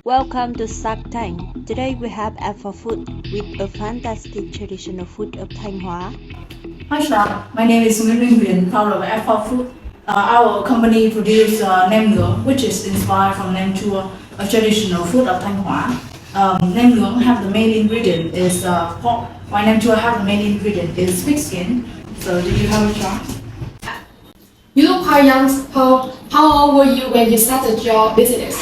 Welcome to Shark Tank. Today we have Alpha Food with a fantastic traditional food of Thanh Hóa. Hi Shark, my name is Nguyễn Minh Huyền, founder of Alpha Food. Our company produces nem nướng, which is inspired from nem chua, a traditional food of Thanh Hóa. Nem nướng have the main ingredient is pork, while nem chua have the main ingredient is pig skin. So did you have a try? You look quite young. How old were you when you started your business?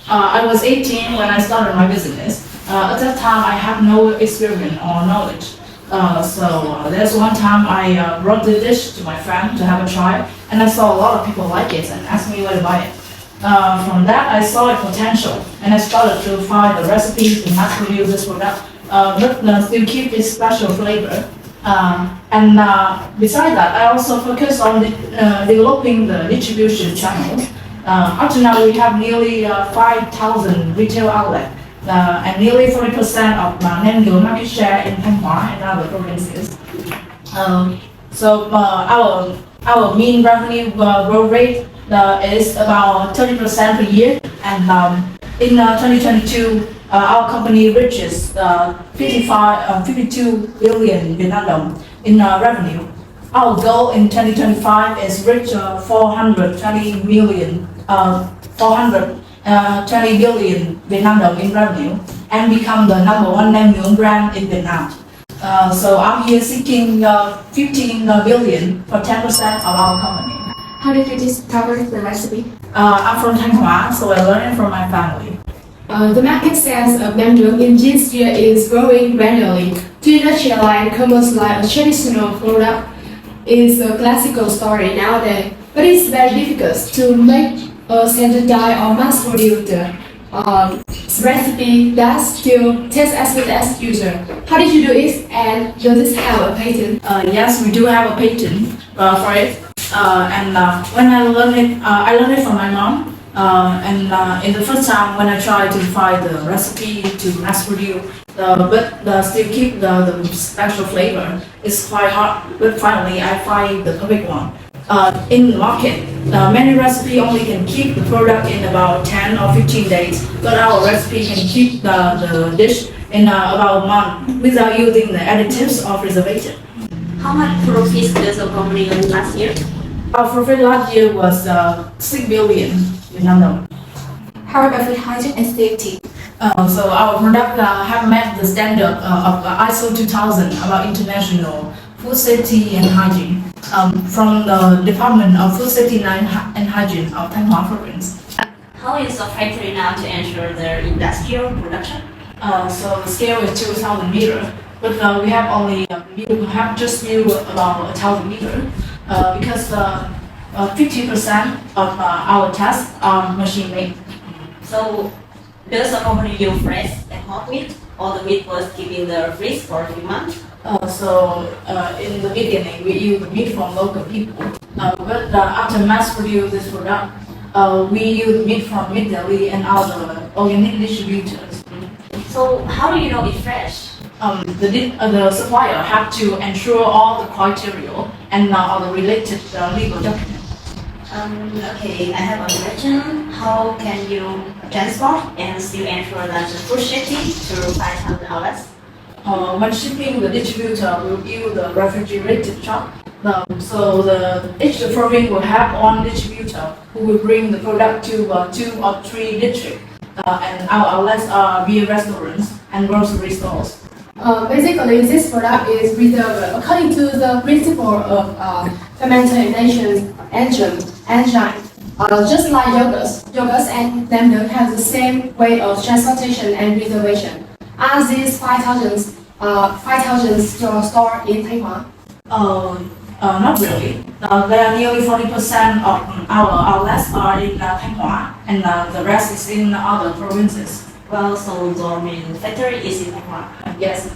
I was 18 when I started my business. At that time, I had no experience or knowledge. There's one time I brought the dish to my friend to have a try, and I saw a lot of people like it and asked me where to buy it. From that, I saw a potential, and I started to find the recipes to mass produce this product, but still keep its special flavor. Besides that, I also focus on developing the distribution channels. Up to now, we have nearly 5,000 retail outlets and nearly 40% of nem nướng market share in Thanh Hóa and other provinces. Our mean revenue growth rate is about 30% per year, and in 2022, our company reaches 52 billion Vietnam dong in revenue. Our goal in 2025 is reach 420 billion Vietnam dong in revenue and become the number one nem nướng brand in Vietnam. I'm here seeking 15 billion for 10% of our company. How did you discover the recipe? I'm from Thanh Hóa, so I learned it from my family. The market size of nem nướng in this year is growing gradually. To industrialize and commercialize a traditional product is a classical story nowadays, but it's very difficult to make a standardized or mass-produced recipe that still tastes as good as usual. How did you do it, and does it have a patent? Yes, we do have a patent for it. When I learned it from my mom. In the first time when I tried to find the recipe to mass produce, but still keep the special flavor, it's quite hard. But finally, I find the perfect one. In the market, many recipes only can keep the product in about 10 or 15 days, but our recipe can keep the dish in about a month without using the additives or preservative. How much profit does the company earn last year? Our profit last year was 6 billion Vietnam dong. How about food hygiene and safety? Our product have met the standard of ISO 2000 about international food safety and hygiene from the Department of Food Safety and Hygiene of Thanh Hóa Province. How is the factory now to ensure their industrial production? The scale is 2,000 meters, but we have only just built about 1,000 meters because 50% of our tasks are machine made. So, does the company use fresh and hot meat, or the meat was kept in the fridge for a few months? In the beginning, we use the meat from local people, but after mass produce this product, we use meat from Mid Delhi and other organic distributors. So, how do you know it's fresh? The supplier have to ensure all the criteria and all the related legal documents. Okay, I have a question. How can you transport and still ensure that the food safety to 5,000 outlets? When shipping, the distributor will use the refrigerated truck. Each province will have one distributor who will bring the product to 2 or 3 districts. And our outlets are beer restaurants and grocery stores. Basically, this product is preserved according to the principle of fermentation enzyme. Just like yogurts and nem nướng have the same way of transportation and preservation. Are these 5,000 stores in Thanh Hóa? Not really. There are nearly 40% of our outlets are in Thanh Hóa, and the rest is in other provinces. Well, so the main factory is in Thanh Hóa. Yes.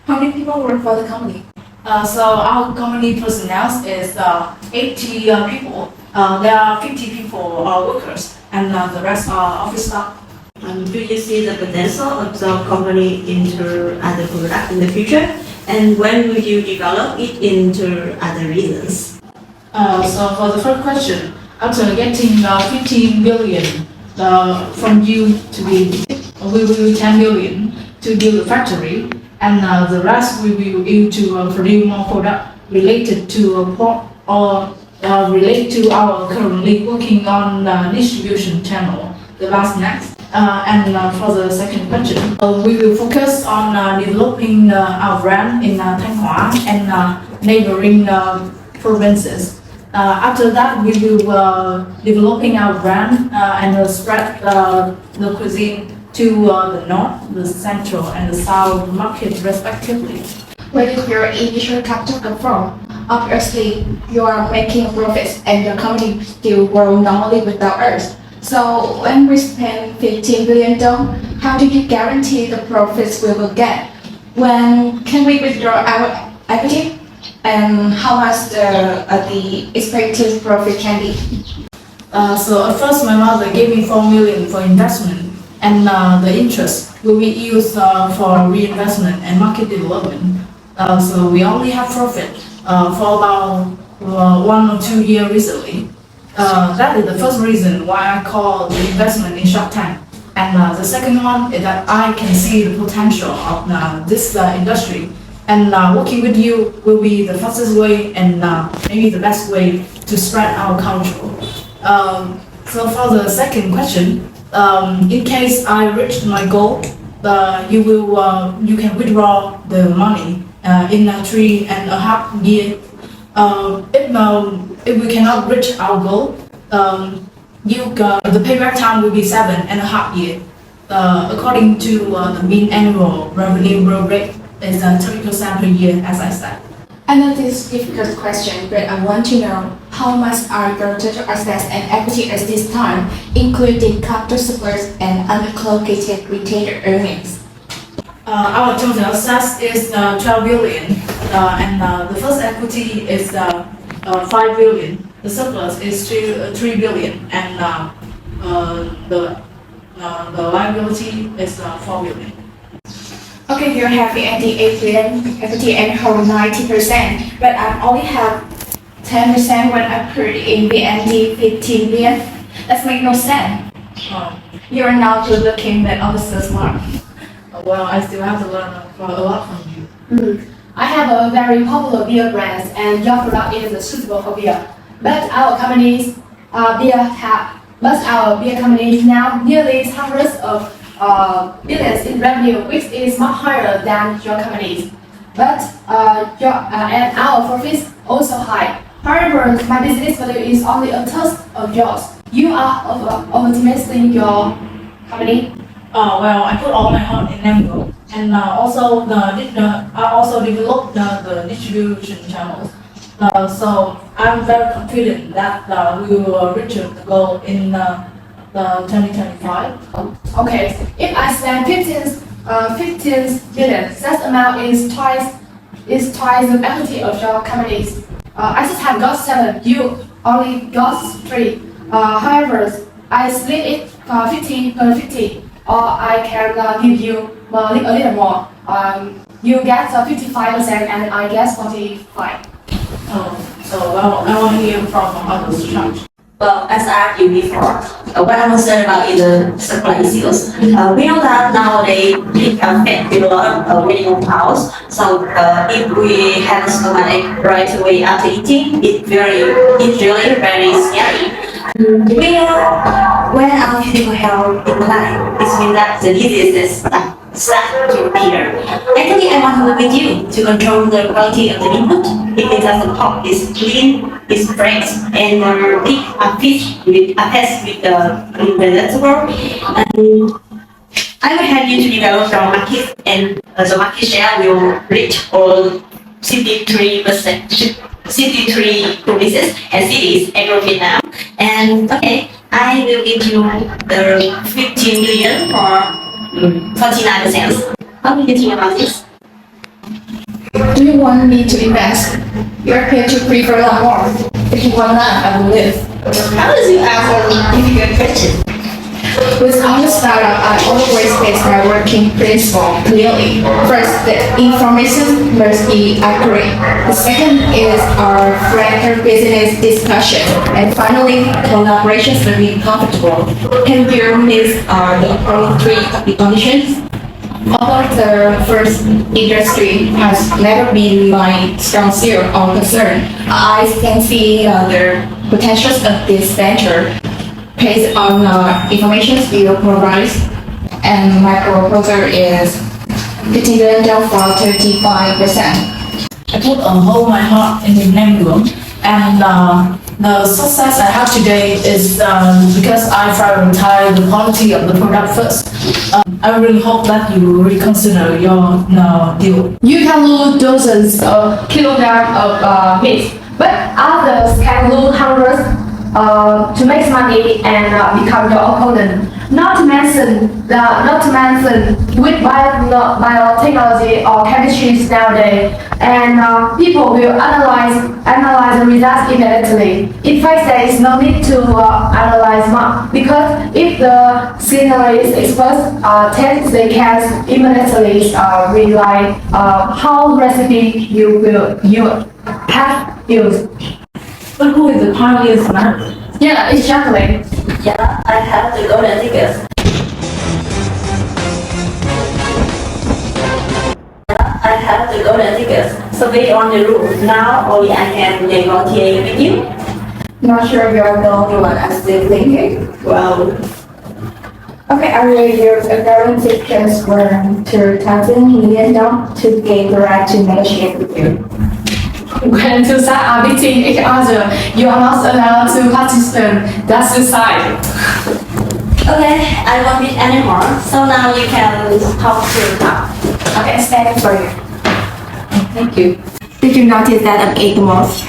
How many people work for the company? Our company personnel is 80 people. There are 50 people workers, and the rest are office staff. Do you see the potential of the company into other products in the future? And when will you develop it into other regions? So for the first question, after getting 15 billion from you to be, we will 10 billion to build a factory, and the rest we will use to produce more product related to a port or relate to our currently working on distribution channel. The last next. For the second question, we will focus on developing our brand in Thanh Hóa and neighboring provinces. After that, we will developing our brand and spread the cuisine to the north, the central, and the south market respectively. Where did your initial capital come from? Obviously, you are making profits and your company still grow normally without us. So when we spend 15 billion dong, how do you guarantee the profits we will get? When can we withdraw our equity? And how much the expected profit can be? So at first my mother gave me 4 million for investment, and the interest will be used for reinvestment and market development. So we only have profit for about 1 or 2 years recently. That is the first reason why I call the investment in Shark Tank. And the second one is that I can see the potential of this industry. And working with you will be the fastest way and maybe the best way to spread our culture. So for the second question, in case I reach my goal, you can withdraw the money in 3.5 years. If we cannot reach our goal, the payback time will be 7.5 years. According to the mean annual revenue growth rate is 30% per year, as I said. I know this is a difficult question, but I want to know how much are your total assets and equity at this time, including capital supports and unallocated retained earnings. Our total assets is 12 billion, and the first equity is 5 billion. The surplus is 3 billion, and the liability is 4 billion. Okay, you're having 8 billion equity and hold 90%, but I only have 10% when I put in VND 15 billion. That makes no sense. You are now good looking but also smart. Well, I still have to learn a lot from you. I have a very popular beer brand, and your product is suitable for beer. But our companies now nearly hundreds of billions in revenue, which is much higher than your companies. But and our profits also high. However, my business value is only a third of yours. You are optimizing your company. Well, I put all my heart in Namco, and I also developed the distribution channels. So I'm very confident that we will reach the goal in the 2025. Okay, if I spend 15 billion, that amount is twice the equity of your companies. I just have got 7, you only got 3. However, I split it 50/50, or I can give you a little more. You get 55% and I get 45. Well, I want to hear from others. Well, as I argued before, what I'm concerned about is the supply issues. We know that nowadays we can fit a lot of minimum powers. So if we have stomach right away after eating, it's really very scary. We know when our physical health decline, it means that the diseases start to appear. Actually, I want to work with you to control the quality of the input. If it doesn't pop, it's clean, it's fresh, and pick a fish with a test with the vegetable. I will help you to develop your market, and the market share will reach all 63%, 63 provinces and cities across Vietnam. And okay, I will give you the 15 million for 49%. How do you think about this? Do you want me to invest? You're paid to prefer a lot more. If you want that, I will live. How does you ask a difficult question? With our startup, I always base my working principle clearly. First, the information must be accurate. The second is our frank business discussion. And finally, collaborations will be comfortable. Can you miss the following three conditions? Although the first industry has never been my strong suit or concern, I can see the potentials of this venture based on information you provide. And my proposal is 15 billion for 35%. I put whole my heart in the Namibia, and the success I have today is because I prioritize the quality of the product first. I really hope that you reconsider your deal. You can lose dozens of kilograms of meat, but others can lose hundreds to make money and become your opponent. Not to mention with biotechnology or chemistry nowadays, and people will analyze the results immediately. In fact, there is no need to analyze much because if the scenery is exposed, test they can immediately rely how recipe you have used. But who is the pioneers now? Yeah, exactly. Yeah, I have the golden tickets. I have the golden tickets. So we on the roof now, only I can negotiate with you. Not sure you're the only one I'm still thinking. Well, Okay, I will use a guaranteed transfer to $1,000 million to gain the right to negotiate with you. When two sides are beating each other, you are not allowed to participate. That's the side. okay, I won't beat anymore. So now you can talk to the car. Okay, standing for you. Thank you. Did you notice that I'm Amos?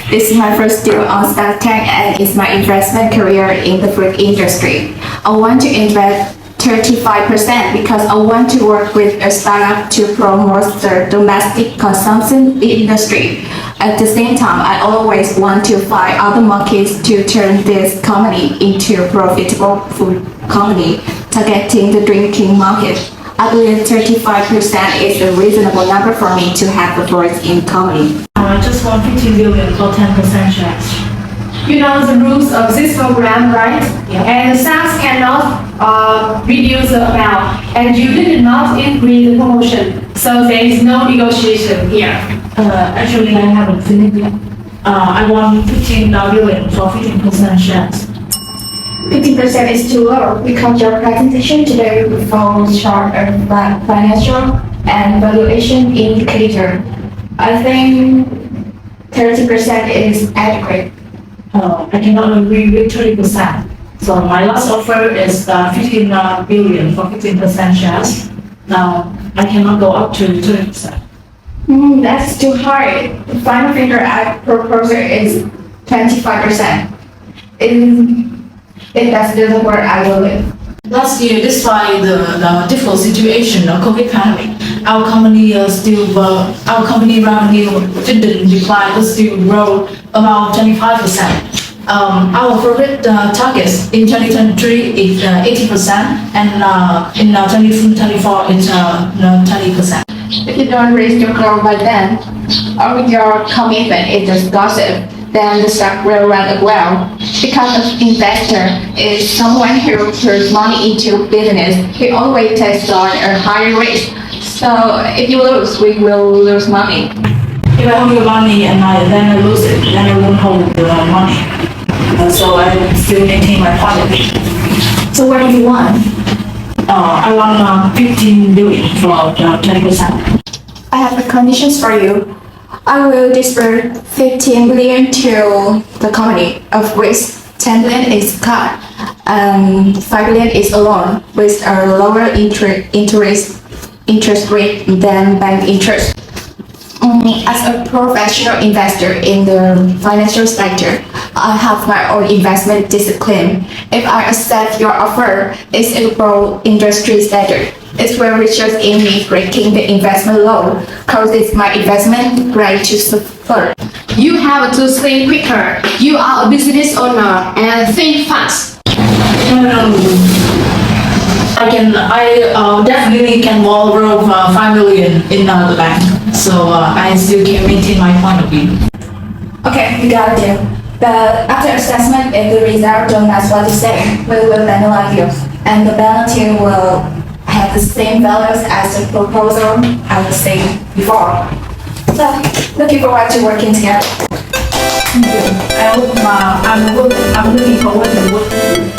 This is my first deal on Shark Tank and it's my investment career in the food industry. I want to invest 35% because I want to work with a startup to promote the domestic consumption industry. At the same time, I always want to find other markets to turn this company into a profitable food company, targeting the drinking market. I believe 35% is a reasonable number for me to have a voice in company. I just want 15 billion for 10% shares. You know the rules of this program, right? Yeah. And the sales cannot reduce the amount, and you did not increase the promotion, so there is no negotiation here. Actually, I haven't finished yet. I want 15 billion for 15% shares. 50% is too low because your presentation today falls short of financial and valuation indicator. I think 30% is adequate. I cannot agree with 30%. So my last offer is 15 billion for 15% shares. Now, I cannot go up to 30%. That's too high. The final figure I propose is 25%. If that's the word I will live. Last year, despite the difficult situation of COVID pandemic, our company our company revenue didn't decline, but still grow about 25%. Our profit targets in 2023 is 80%, and in 2024 it's 20%. If you don't raise your goal by then, or your commitment is just gossip, then the stock will run as well. Because an investor is someone who puts money into business, he always takes on a higher risk. So if you lose, we will lose money. If I hold your money and then I lose it, then I won't hold the money. So I still maintain my profit. So what do you want? I want 15 billion for 20%. I have the conditions for you. I will disperse 15 billion to the company, of which 10 billion is cut and 5 billion is a loan with a lower interest rate than bank interest. As a professional investor in the financial sector, I have my own investment discipline. If I accept your offer, it's a broad industry standard. It will result in me breaking the investment law, cause it's my investment right to suffer. You have to think quicker. You are a business owner and think fast. No. I definitely can borrow 5 million in the bank. So I still can maintain my point of view. Okay, we got it. But after assessment, if the result don't match what you say, we will penalize you. And the penalty will have the same values as the proposal I was saying before. So, looking forward to working together. I hope I'm looking forward to working with you.